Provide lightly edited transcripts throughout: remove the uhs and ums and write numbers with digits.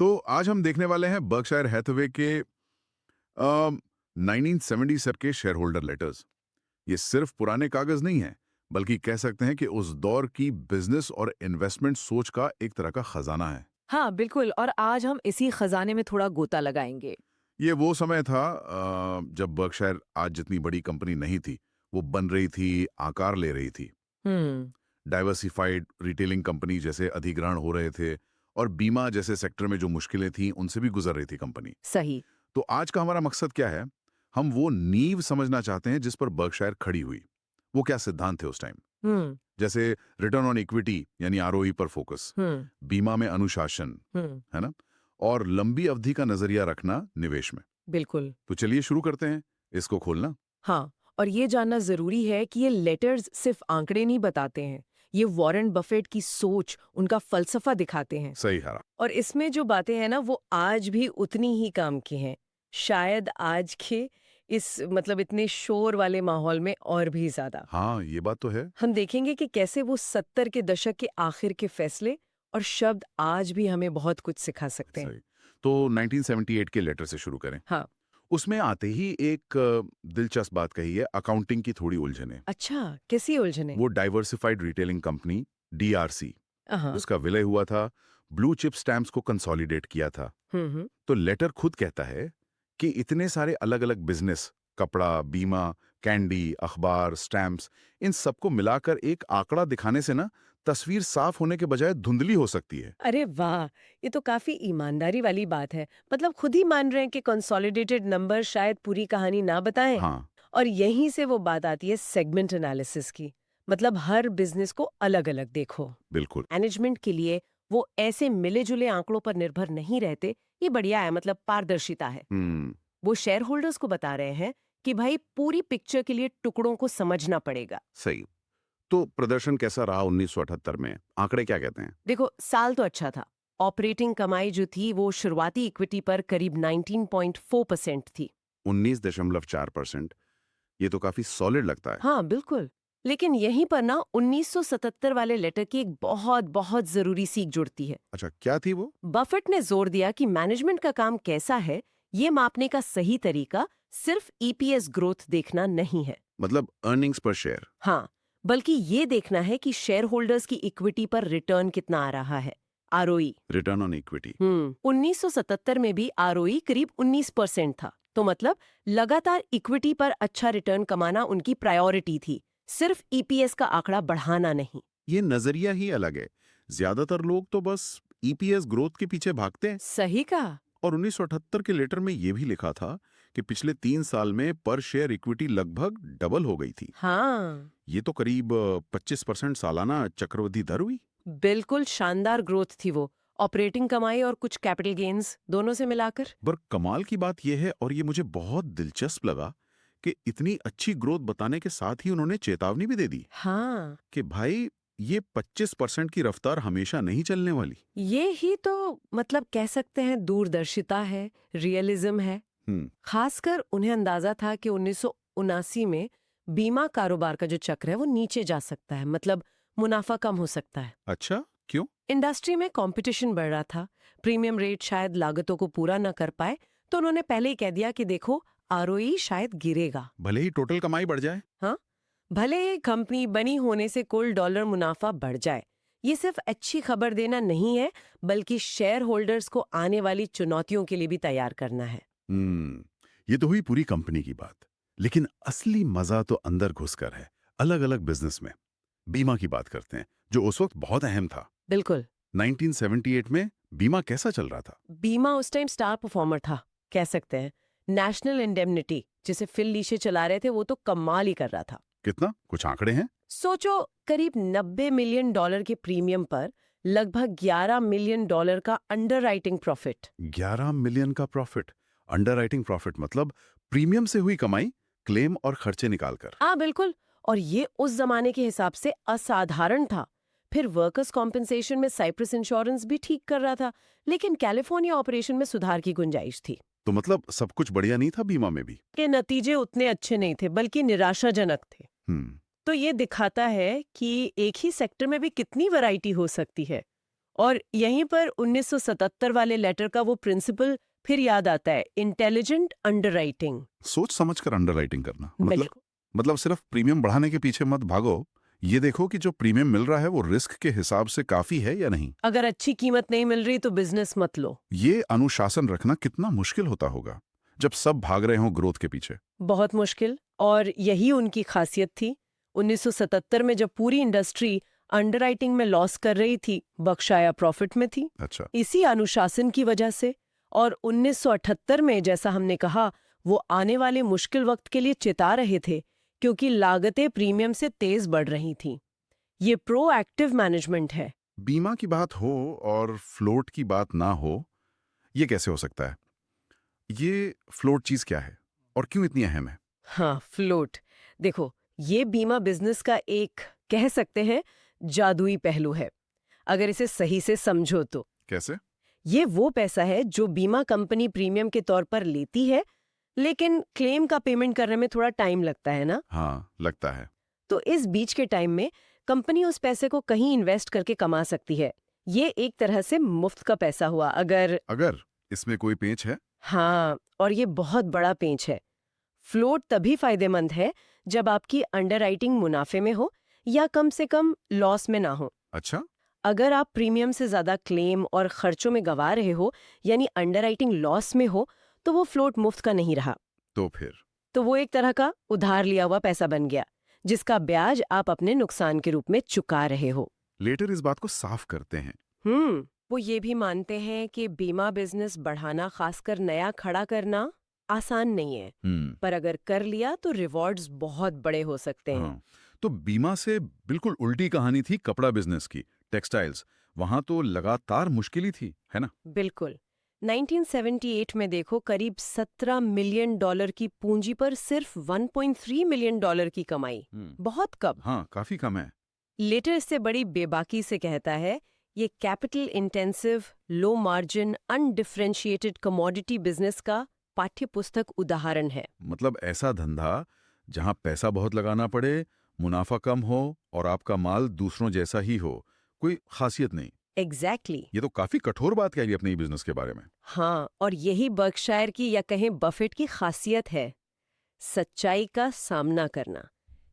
तो आज हम देखने वाले हैं बर्कशायर हैथवे के 1970 सर के शेयर होल्डर लेटर्स। ये सिर्फ पुराने कागज नहीं है, बल्कि कह सकते हैं कि उस दौर की बिजनेस और इन्वेस्टमेंट सोच का एक तरह का खजाना है। हाँ, बिल्कुल। और आज हम इसी खजाने में थोड़ा गोता लगाएंगे। ये वो समय था जब बर्कशायर आज जितनी बड़ी कंपनी नहीं थी, वो बन रही थी, आकार ले रही थी। हम्म। डाइवर्सिफाइड रिटेलिंग कंपनी जैसे अधिग्रहण हो रहे थे और बीमा जैसे सेक्टर में जो मुश्किलें थी उनसे भी गुजर रही थी कंपनी। सही। तो आज का हमारा मकसद क्या है? हम वो नींव समझना चाहते हैं जिस पर बर्कशायर खड़ी हुई। वो क्या सिद्धांत थे उस टाइम? हम्म। जैसे रिटर्न ऑन इक्विटी यानी आरओई पर फोकस, हम्म। बीमा में अनुशासन, हम्म। है ना? और लंबी अवधि का नजरिया रखना निवेश में। बिल्कुल। तो चलिए शुरू करते हैं इसको खोलना। हाँ, और ये जानना जरूरी है कि ये लेटर्स सिर्फ आंकड़े नहीं बताते हैं। ये वॉरेन बफेट की सोच, उनका फलसफा दिखाते हैं। सही हरा। और इसमें जो बातें हैं ना, वो आज भी उतनी ही काम की हैं। शायद आज के इस इतने शोर वाले माहौल में और भी ज्यादा। हाँ, ये बात तो है। हम देखेंगे कि कैसे वो 70 के दशक के आखिर के फैसले और शब्द आज भी हमें बहुत कुछ सिखा सकते हैं। सही। तो 1978 के लेटर से शुरू करें। हाँ। उसमें आते ही एक दिलचस्प बात कही है, अकाउंटिंग की थोड़ी उलझने। अच्छा, कैसी उलझने? वो डाइवर्सिफाइड रिटेलिंग कंपनी डीआरसी, हाँ। उसका विलय हुआ था, ब्लू चिप स्टैम्प्स को कंसोलिडेट किया था। हम्म। तो लेटर खुद कहता है कि इतने सारे अलग-अलग बिजनेस, कपड़ा, बीमा, कैंडी, अखबार, स्टैम्प्स, इन सबको मिलाकर एक आंकड़ा दिखाने से ना तस्वीर साफ होने के बजाय धुंधली हो सकती है। अरे वाह, ये तो काफी ईमानदारी वाली बात है। खुद ही मान रहे हैं कि कंसोलिडेटेड नंबर शायद पूरी कहानी ना बताएं। हाँ, और यहीं से वो बात आती है सेगमेंट एनालिसिस की। हर बिजनेस को अलग अलग देखो। बिल्कुल। मैनेजमेंट के लिए वो ऐसे मिले जुले आंकड़ों पर निर्भर नहीं रहते। ये बढ़िया है, पारदर्शिता है। हम्म, वो शेयर होल्डर्स को बता रहे हैं कि भाई पूरी पिक्चर के लिए टुकड़ों को समझना पड़ेगा। सही। तो प्रदर्शन कैसा रहा 1978 में? आंकड़े क्या कहते हैं? देखो, साल तो अच्छा था। ऑपरेटिंग कमाई जो थी वो शुरुआती इक्विटी पर करीब 19.4% थी। 19.4%। ये तो काफी सॉलिड लगता है। हाँ, बिल्कुल। लेकिन यहीं पर ना 1977 वाले लेटर की एक बहुत बहुत जरूरी सीख जुड़ती है। अच्छा, क्या थी वो? बफेट ने जोर दिया कि मैनेजमेंट का काम कैसा है, ये मापने का सही तरीका सिर्फ ईपीएस ग्रोथ देखना नहीं है। मतलब अर्निंग्स पर शेयर। हाँ, बल्कि ये देखना है कि शेयर होल्डर्स की इक्विटी पर रिटर्न कितना आ रहा है, आरओई। Return on equity. 1977 में भी आरओई करीब 19% था। तो लगातार इक्विटी पर अच्छा रिटर्न कमाना उनकी प्रायोरिटी थी, सिर्फ ईपीएस का आंकड़ा बढ़ाना नहीं। ये नजरिया ही अलग है। ज्यादातर लोग तो बस ईपीएस ग्रोथ के पीछे भागते हैं। सही कहा। और 1978 के लेटर में ये भी लिखा था कि पिछले 3 साल में पर शेयर इक्विटी लगभग डबल हो गई थी। हाँ, ये तो करीब 25% सालाना चक्रवृद्धि दर हुई। बिल्कुल शानदार ग्रोथ थी वो। ऑपरेटिंग कमाई और कुछ कैपिटल गेन्स दोनों से मिलाकर। पर कमाल की बात यह है, और ये मुझे बहुत दिलचस्प लगा, कि इतनी अच्छी ग्रोथ बताने के साथ ही उन्होंने चेतावनी भी दे दी हाँ, कि भाई, ये 25% की रफ्तार हमेशा नहीं चलने वाली। ये ही तो कह सकते हैं दूरदर्शिता है, रियलिज्म है। हम्म। खासकर उन्हें अंदाजा था कि 1979 में बीमा कारोबार का जो चक्र है वो नीचे जा सकता है, मुनाफा कम हो सकता है। अच्छा, क्यों? इंडस्ट्री में कंपटीशन बढ़ रहा था, प्रीमियम रेट शायद लागतों को पूरा न कर पाए। तो उन्होंने पहले ही कह दिया कि देखो, आरओई शायद गिरेगा। भले ही टोटल कमाई बढ़ जाए। हाँ, भले ही कंपनी बनी होने से कुल डॉलर मुनाफा बढ़ जाए। ये सिर्फ अच्छी खबर देना नहीं है, बल्कि शेयर होल्डर्स को आने वाली चुनौतियों के लिए भी तैयार करना है। हम्म, ये तो हुई पूरी कंपनी की बात। लेकिन असली मजा तो अंदर घुसकर है, अलग अलग बिजनेस में। बीमा की बात करते हैं, जो उस वक्त बहुत अहम था। बिल्कुल। 1978 में बीमा कैसा चल रहा था? बीमा उस टाइम स्टार परफॉर्मर था, कह सकते हैं। नेशनल इंडेमनिटी जिसे फिल लीशे चला रहे थे, वो तो कमाल ही कर रहा था। कितना? कुछ आंकड़े हैं? सोचो, करीब $90 मिलियन के प्रीमियम पर लगभग $11 मिलियन का अंडरराइटिंग प्रॉफिट। 11 मिलियन का प्रॉफिट। अंडरराइटिंग प्रॉफिट मतलब प्रीमियम से हुई कमाई, क्लेम और खर्चे निकालकर। हाँ, बिल्कुल। और ये उस जमाने के हिसाब से असाधारण था। फिर वर्कर्स कॉम्पेंसेशन में साइप्रस इंश्योरेंस भी ठीक कर रहा था, लेकिन कैलिफोर्निया ऑपरेशन में सुधार की गुंजाइश थी। तो मतलब सब कुछ बढ़िया नहीं था बीमा में भी? के नतीजे उतने अच्छे नहीं थे, बल्कि निराशाजनक थे। हम्म। तो ये दिखाता है कि एक ही सेक्टर में भी कितनी वैरायटी हो सकती है। और यहीं पर 1977 वाले लेटर का वो प्रिंसिपल फिर याद आता है, इंटेलिजेंट अंडरराइटिंग। सोच समझकर अंडरराइटिंग करना बिल्कुल। मतलब सिर्फ प्रीमियम बढ़ाने के पीछे मत भागो, ये देखो कि जो प्रीमियम मिल रहा है वो रिस्क के हिसाब से काफी है या नहीं। अगर अच्छी कीमत नहीं मिल रही तो बिजनेस मत लो। ये अनुशासन रखना कितना मुश्किल होता होगा जब सब भाग रहे हों ग्रोथ के पीछे। बहुत मुश्किल, और यही उनकी खासियत थी। 1977 में जब पूरी इंडस्ट्री अंडरराइटिंग में लॉस कर रही थी, बक्शाया प्रॉफिट में थी। अच्छा। इसी अनुशासन की वजह से। और 1978 में, जैसा हमने कहा, वो आने वाले मुश्किल वक्त के लिए चिता रहे थे, क्योंकि लागतें प्रीमियम से तेज बढ़ रही थीं। ये प्रोएक्टिव मैनेजमेंट है। बीमा की बात हो और फ्लोट की बात ना हो, ये कैसे हो सकता है? ये फ्लोट चीज क्या है और क्यों इतनी अहम है? हाँ, फ्लोट। देखो, ये बीमा बिजनेस का एक, कह सकते हैं, जादुई पहलू है, अगर इसे सही से समझो तो। कैसे? ये वो पैसा है जो बीमा कंपनी प्रीमियम के तौर पर लेती है, लेकिन क्लेम का पेमेंट करने में थोड़ा टाइम लगता है ना। हाँ, लगता है। तो इस बीच के टाइम में कंपनी उस पैसे को कहीं इन्वेस्ट करके कमा सकती है। ये एक तरह से मुफ्त का पैसा हुआ। अगर इसमें कोई पेंच है? हाँ, और ये बहुत बड़ा पेंच है। फ्लोट तभी फायदेमंद है जब आपकी अंडरराइटिंग मुनाफे में हो या कम से कम लॉस में ना हो। अच्छा। अगर आप प्रीमियम से ज्यादा क्लेम और खर्चों में गंवा रहे हो, यानी अंडरराइटिंग लॉस में हो, तो वो फ्लोट मुफ्त का नहीं रहा। तो फिर तो वो एक तरह का उधार लिया हुआ पैसा बन गया, जिसका ब्याज आप अपने नुकसान के रूप में चुका रहे हो। लेटर इस बात को साफ करते हैं। वो ये भी मानते हैं कि बीमा बिजनेस बढ़ाना, खासकर नया खड़ा करना, आसान नहीं है, पर अगर कर लिया तो रिवॉर्ड्स बहुत बड़े हो सकते हैं। हाँ। तो बीमा से बिल्कुल उल्टी कहानी थी कपड़ा बिजनेस की, टेक्सटाइल्स। वहां तो लगातार मुश्किल ही थी, है ना? बिल्कुल। 1978 में देखो, करीब $17 मिलियन की पूंजी पर सिर्फ $1.3 मिलियन की कमाई। बहुत कम। हाँ, काफी कम है। लेटर इससे बड़ी बेबाकी से कहता है, ये capital intensive, low margin, undifferentiated commodity business का पाठ्य पुस्तक उदाहरण है। मतलब ऐसा धंधा जहां पैसा बहुत लगाना पड़े, मुनाफा कम हो और आपका माल दूसरों जैसा ही हो, कोई खासियत नहीं। एग्जैक्टली। ये तो काफी कठोर बात कह ली अपने बिजनेस के बारे में। हाँ, और यही बर्कशायर की, या कहें बफेट की, खासियत है, सच्चाई का सामना करना।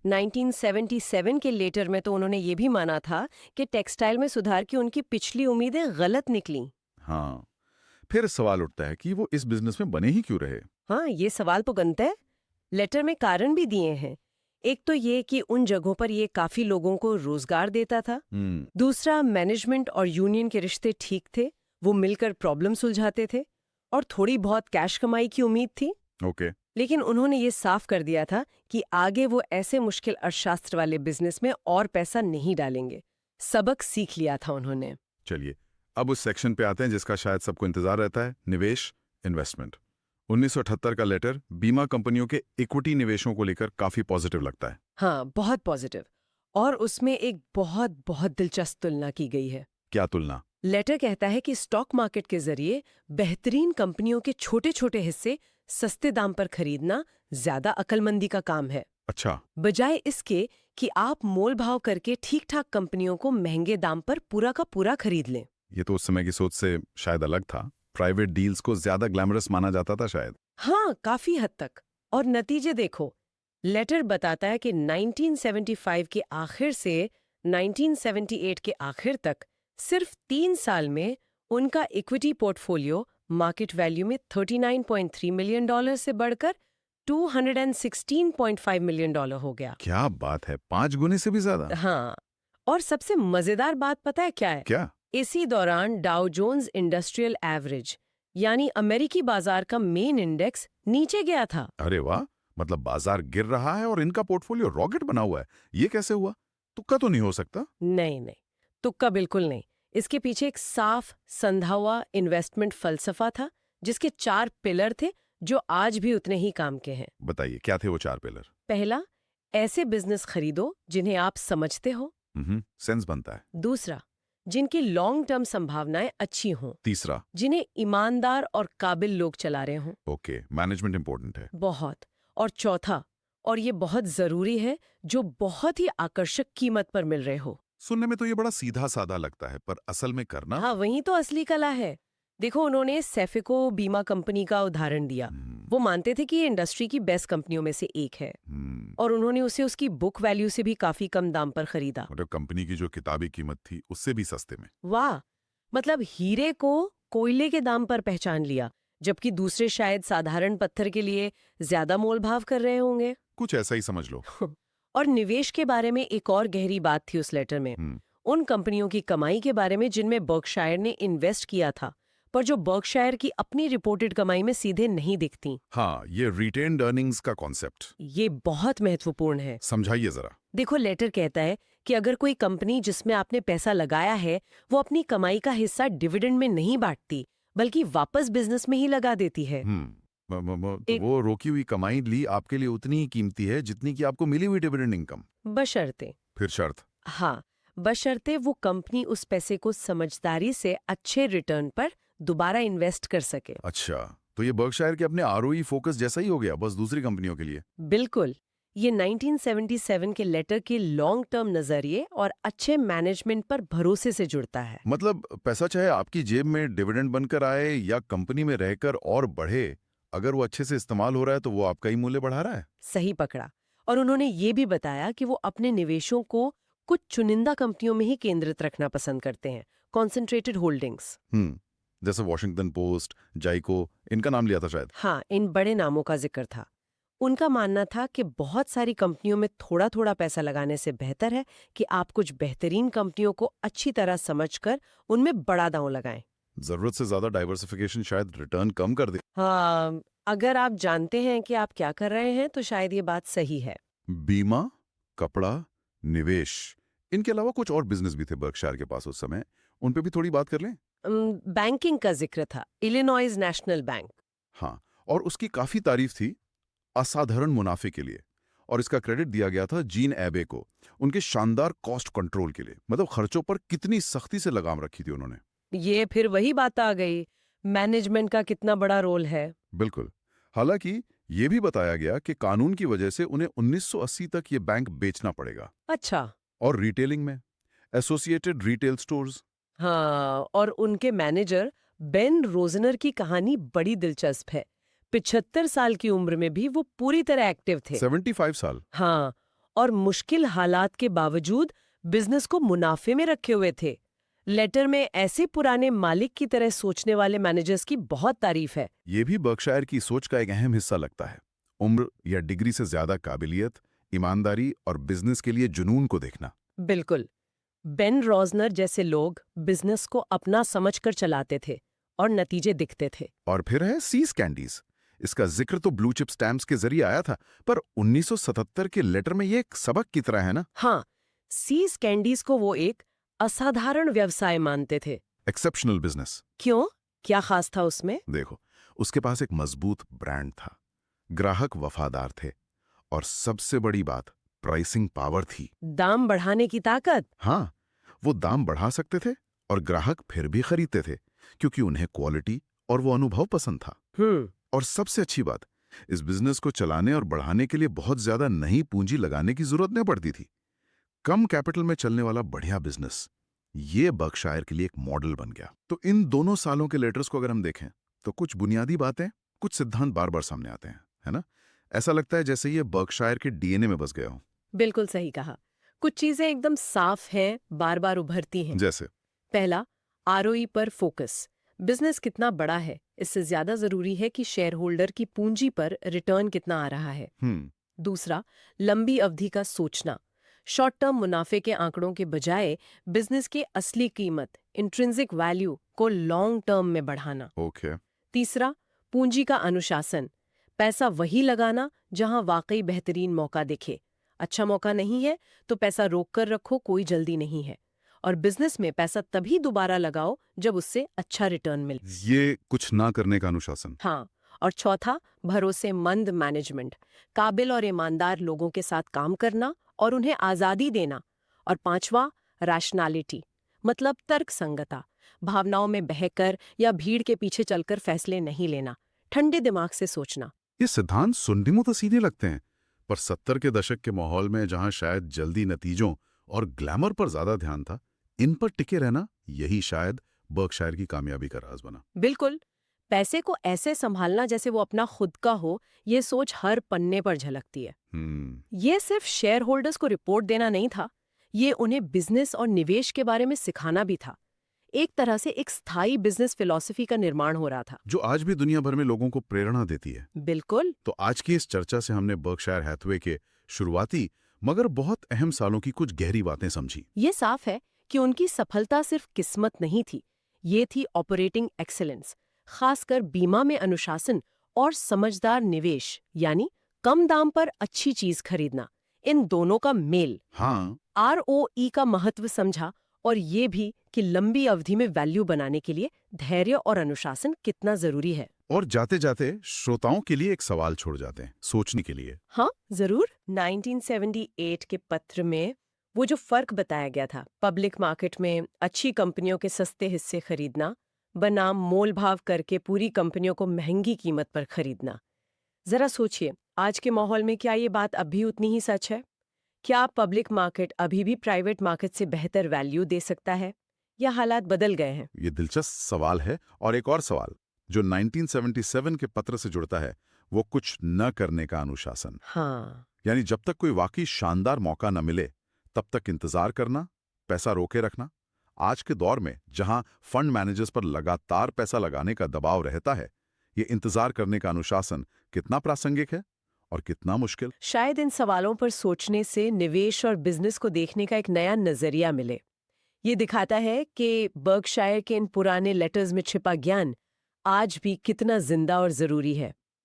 1977 के लेटर में तो उन्होंने ये भी माना था कि टेक्सटाइल में सुधार की उनकी पिछली उम्मीदें गलत निकली। हाँ, फिर सवाल उठता है कि वो इस बिजनेस में बने ही क्यों रहे? हाँ, ये सवाल तो बनता है। लेटर में कारण भी दिए हैं। एक तो ये कि उन जगहों पर ये काफी लोगों को रोजगार देता था। दूसरा, मैनेजमेंट और यूनियन के रिश्ते ठीक थे, वो मिलकर प्रॉब्लम सुलझाते थे, और थोड़ी बहुत कैश कमाई की उम्मीद थी। ओके। लेकिन उन्होंने ये साफ कर दिया था कि आगे वो ऐसे मुश्किल अर्थशास्त्र वाले बिजनेस में और पैसा नहीं डालेंगे। सबक सीख लिया था उन्होंने। चलिए, अब उस सेक्शन पे आते हैं जिसका शायद सबको इंतजार रहता है, निवेश, इन्वेस्टमेंट। 1978 का लेटर बीमा कंपनियों के इक्विटी निवेशों को लेकर काफी पॉजिटिव लगता है। हाँ, बहुत पॉजिटिव। और उसमें एक बहुत बहुत दिलचस्प तुलना की गई है। क्या तुलना? लेटर कहता है कि स्टॉक मार्केट के जरिए बेहतरीन कंपनियों के छोटे छोटे हिस्से सस्ते दाम पर खरीदना ज्यादा अक्लमंदी का काम है, अच्छा। बजाय इसके कि आप मोल भाव करके ठीक ठाक कंपनियों को महंगे दाम पर पूरा का पूरा खरीद लें। ये तो उस समय की सोच से शायद अलग था। प्राइवेट डील्स को ज्यादा ग्लैमरस माना जाता था शायद। हाँ, काफी हद तक। और नतीजे देखो, लेटर बताता है कि 1975 के आखिर से 1978 के आखिर तक सिर्फ 3 साल में उनका इक्विटी पोर्टफोलियो मार्केट वैल्यू में $39.3 मिलियन से बढ़कर $216.5 मिलियन हो गया। क्या बात है, 5 गुने से भी ज्यादा। हाँ, और सबसे मजेदार बात पता है क्या है? क्या? इसी दौरान डाउ जोन्स इंडस्ट्रियल एवरेज, यानी अमेरिकी बाजार का मेन इंडेक्स, नीचे गया था। अरे वाह, मतलब बाजार गिर रहा है और इनका पोर्टफोलियो रॉकेट बना हुआ है। ये कैसे हुआ? तुक्का तो नहीं हो सकता? नहीं नहीं, तुक्का बिल्कुल नहीं। इसके पीछे एक साफ संधा हुआ इन्वेस्टमेंट फलसफा था, जिसके 4 पिलर थे जो आज भी उतने ही काम के हैं। बताइए, क्या थे वो 4 पिलर? पहला, ऐसे बिजनेस खरीदो जिन्हें आप समझते हो। सेंस बनता है। दूसरा, जिनकी लॉन्ग टर्म संभावनाएं अच्छी हों। तीसरा, जिन्हें ईमानदार और काबिल लोग चला रहे हों। ओके, मैनेजमेंट इंपॉर्टेंट है। बहुत। और चौथा, और ये बहुत जरूरी है, जो बहुत ही आकर्षक कीमत पर मिल रहे हो। सुनने में तो ये बड़ा सीधा साधा लगता है, पर असल में करना। हाँ, वही तो असली कला है। देखो, उन्होंने सेफिको बीमा कंपनी का उदाहरण दिया। वो मानते थे कि ये इंडस्ट्री की बेस्ट कंपनियों में से एक है, और उन्होंने उसे उसकी बुक वैल्यू से भी काफी कम दाम पर खरीदा। और कंपनी की जो किताबी कीमत थी उससे भी सस्ते में। वाह, मतलब हीरे को कोयले के दाम पर पहचान लिया, जबकि दूसरे शायद साधारण पत्थर के लिए ज्यादा मोल भाव कर रहे होंगे। कुछ ऐसा ही समझ लो। और निवेश के बारे में एक और गहरी बात थी उस लेटर में। उन कंपनियों की कमाई के बारे में जिनमें बर्कशायर ने इन्वेस्ट किया था, पर जो बर्कशायर की अपनी रिपोर्टेड कमाई में सीधे नहीं दिखती। हाँ, ये रिटेन्ड अर्निंग्स का कॉन्सेप्ट ये बहुत महत्वपूर्ण है। समझाइए जरा। देखो, लेटर कहता है कि अगर कोई कंपनी जिसमें आपने पैसा लगाया है वो अपनी कमाई का हिस्सा डिविडेंड में नहीं बांटती, बल्कि वापस बिजनेस में ही लगा देती है। तो वो रोकी हुई कमाई ली आपके लिए उतनी ही कीमती है जितनी कि आपको मिली हुई डिविडेंड इनकम। बशर्ते। फिर शर्त। हाँ, बशर्ते वो कंपनी उस पैसे को समझदारी से अच्छे रिटर्न पर दोबारा इन्वेस्ट कर सके। अच्छा, तो ये बर्कशायर के अपने आरओई फोकस जैसा ही हो गया, बस दूसरी कंपनियों के लिए। बिल्कुल। ये 1977 के लेटर के लॉन्ग टर्म नजरिए और अच्छे मैनेजमेंट पर भरोसे से जुड़ता है। मतलब पैसा चाहे आपकी जेब में डिविडेंड बनकर आए या कंपनी में रहकर और बढ़े, अगर वो अच्छे से इस्तेमाल हो रहा है तो वो आपका ही मूल्य बढ़ा रहा है। सही पकड़ा। और उन्होंने ये भी बताया कि वो अपने निवेशों को कुछ चुनिंदा कंपनियों में ही केंद्रित रखना पसंद करते हैं, कॉन्सेंट्रेटेड होल्डिंग्स। जैसे वॉशिंगटन पोस्ट, जाइको, इनका नाम लिया था शायद। हाँ, इन बड़े नामों का जिक्र था। उनका मानना था कि बहुत सारी कंपनियों में थोड़ा थोड़ा पैसा लगाने से बेहतर है कि आप कुछ बेहतरीन कंपनियों को अच्छी तरह समझकर उनमें बड़ा दांव लगाएं। जरूरत से ज्यादा डाइवर्सिफिकेशन शायद रिटर्न कम कर दे। हाँ, अगर आप जानते हैं कि आप क्या कर रहे हैं तो शायद ये बात सही है। बीमा, कपड़ा, निवेश, इनके अलावा कुछ और बिजनेस भी थे बर्कशायर के पास उस समय, उन पे भी थोड़ी बात कर लें। बैंकिंग का जिक्र था, इलिनॉइस नेशनल बैंक। हाँ, और उसकी काफी तारीफ थी असाधारण मुनाफे के लिए, और इसका क्रेडिट दिया गया था जीन एबे को उनके शानदार कॉस्ट कंट्रोल के लिए। मतलब खर्चों पर कितनी सख्ती से लगाम रखी थी उन्होंने। ये फिर वही बात आ गई, मैनेजमेंट का कितना बड़ा रोल है। बिल्कुल। हालांकि ये भी बताया गया कि कानून की वजह से उन्हें 1980 तक ये बैंक बेचना पड़ेगा। अच्छा। और रिटेलिंग में एसोसिएटेड रिटेल स्टोर्स। हाँ, और उनके मैनेजर बेन रोजनर की कहानी बड़ी दिलचस्प है। 75 साल की उम्र में भी वो पूरी तरह एक्टिव थे। 75 साल। हाँ, और मुश्किल हालात के बावजूद बिजनेस को मुनाफे में रखे हुए थे। लेटर में ऐसे पुराने मालिक की तरह सोचने वाले मैनेजर्स की बहुत तारीफ है। ये भी बर्कशायर की सोच का एक अहम हिस्सा लगता है। उम्र या डिग्री से ज्यादा काबिलियत, ईमानदारी और बिजनेस के लिए जुनून को देखना। बिल्कुल। बेन रोजनर जैसे लोग बिजनेस को अपना समझकर चलाते थे और नतीजे दिखते थे। और फिर है सीज कैंडीज। इसका जिक्र तो ब्लू चिप स्टैम्प्स के जरिए आया था, पर 1977 के लेटर में ये एक सबक की तरह है ना। हाँ, सीज कैंडीज को वो एक असाधारण व्यवसाय मानते थे। Exceptional business. क्यों? क्या खास था उसमें? देखो, उसके पास एक मजबूत ब्रांड था, ग्राहक वफादार थे, और सबसे बड़ी बात प्राइसिंग पावर थी। दाम बढ़ाने की ताकत। हाँ, वो दाम बढ़ा सकते थे और ग्राहक फिर भी खरीदते थे, क्योंकि उन्हें क्वालिटी और वो अनुभव पसंद था। और सबसे अच्छी बात, इस बिजनेस को चलाने और बढ़ाने के लिए बहुत ज्यादा नई पूंजी लगाने की जरूरत नहीं पड़ती थी। कम कैपिटल में चलने वाला बढ़िया बिजनेस, ये बर्कशायर के लिए एक मॉडल बन गया। तो इन दोनों सालों के लेटर्स को अगर हम देखें तो कुछ बुनियादी बातें, कुछ सिद्धांत बार बार सामने आते हैं, है ना। ऐसा लगता है जैसे ये बर्कशायर के डीएनए में बस गया हो। बिल्कुल सही कहा। कुछ चीजें एकदम साफ हैं, बार बार उभरती हैं। जैसे पहला, आरओई पर फोकस। बिजनेस कितना बड़ा है, इससे ज्यादा जरूरी है कि शेयर होल्डर की पूंजी पर रिटर्न कितना आ रहा है। दूसरा, लंबी अवधि का सोचना। शॉर्ट टर्म मुनाफे के आंकड़ों के बजाय बिजनेस की असली कीमत, इंट्रिंसिक वैल्यू को लॉन्ग टर्म में बढ़ाना। ओके। तीसरा, पूंजी का अनुशासन। पैसा वही लगाना जहां वाकई बेहतरीन मौका दिखे। अच्छा मौका नहीं है तो पैसा रोक कर रखो, कोई जल्दी नहीं है। और बिजनेस में पैसा तभी दोबारा लगाओ जब उससे अच्छा रिटर्न मिले। ये कुछ ना करने का अनुशासन। हाँ, और चौथा, भरोसेमंद मैनेजमेंट। काबिल और ईमानदार लोगों के साथ काम करना और उन्हें आज़ादी देना। और पांचवा, रैशनैलिटी, मतलब तर्कसंगता। भावनाओं में बहकर या भीड़ के पीछे चलकर फैसले नहीं लेना, ठंडे दिमाग से सोचना। ये सिद्धांत सुनने में तो सीधे लगते हैं, पर 70 के दशक के माहौल में जहां शायद जल्दी नतीजों और ग्लैमर पर ज्यादा ध्यान था। इन पर टिके रहना, यही शायद बर्कशायर की कामयाबी का राज बना। बिल्कुल। पैसे को ऐसे संभालना जैसे वो अपना खुद का हो, ये सोच हर पन्ने पर झलकती है। ये सिर्फ शेयर होल्डर्स को रिपोर्ट देना नहीं था, ये उन्हें बिजनेस और निवेश के बारे में सिखाना भी था। एक तरह से एक स्थायी बिजनेस फिलॉसफी का निर्माण हो रहा था। जो आज भी दुनिया भर में लोगों को प्रेरणा देती है। बिल्कुल। तो आज की इस चर्चा से हमने बर्कशायर हैथवे के शुरुआती मगर बहुत अहम सालों की कुछ गहरी बातें समझी। ये साफ है कि उनकी सफलता सिर्फ किस्मत नहीं थी, ये थी ऑपरेटिंग एक्सेलेंस, खासकर बीमा में अनुशासन और समझदार निवेश, यानी कम दाम पर अच्छी चीज खरीदना। इन दोनों का मेल। हाँ, ROE का महत्व समझा, और ये भी कि लंबी अवधि में वैल्यू बनाने के लिए धैर्य और अनुशासन कितना जरूरी है। और जाते जाते श्रोताओं के लिए एक सवाल छोड़ जाते हैं सोचने के लिए। हाँ, जरूर। 1978 के पत्र में वो जो फर्क बताया गया था, पब्लिक मार्केट में अच्छी कंपनियों के सस्ते हिस्से खरीदना बनाम मोल भाव करके पूरी कंपनियों को महंगी कीमत पर खरीदना। जरा सोचिए, आज के माहौल में क्या ये बात अब भी उतनी ही सच है? क्या पब्लिक मार्केट अभी भी प्राइवेट मार्केट से बेहतर वैल्यू दे सकता है, या हालात बदल गए हैं? ये दिलचस्प सवाल है। और एक और सवाल जो 1977 के पत्र से जुड़ता है, वो कुछ न करने का अनुशासन। हाँ, यानी जब तक कोई वाकई शानदार मौका न मिले तब तक इंतजार करना, पैसा रोके रखना। आज के दौर में जहां फंड मैनेजर्स पर लगातार पैसा लगाने का दबाव रहता है, ये इंतजार करने का अनुशासन कितना प्रासंगिक है और कितना मुश्किल। शायद इन सवालों पर सोचने से निवेश और बिजनेस को देखने का एक नया नजरिया मिले। ये दिखाता है कि बर्कशायर के इन पुराने लेटर्स में छिपा ज्ञान आज भी कितना जिंदा और जरूरी है।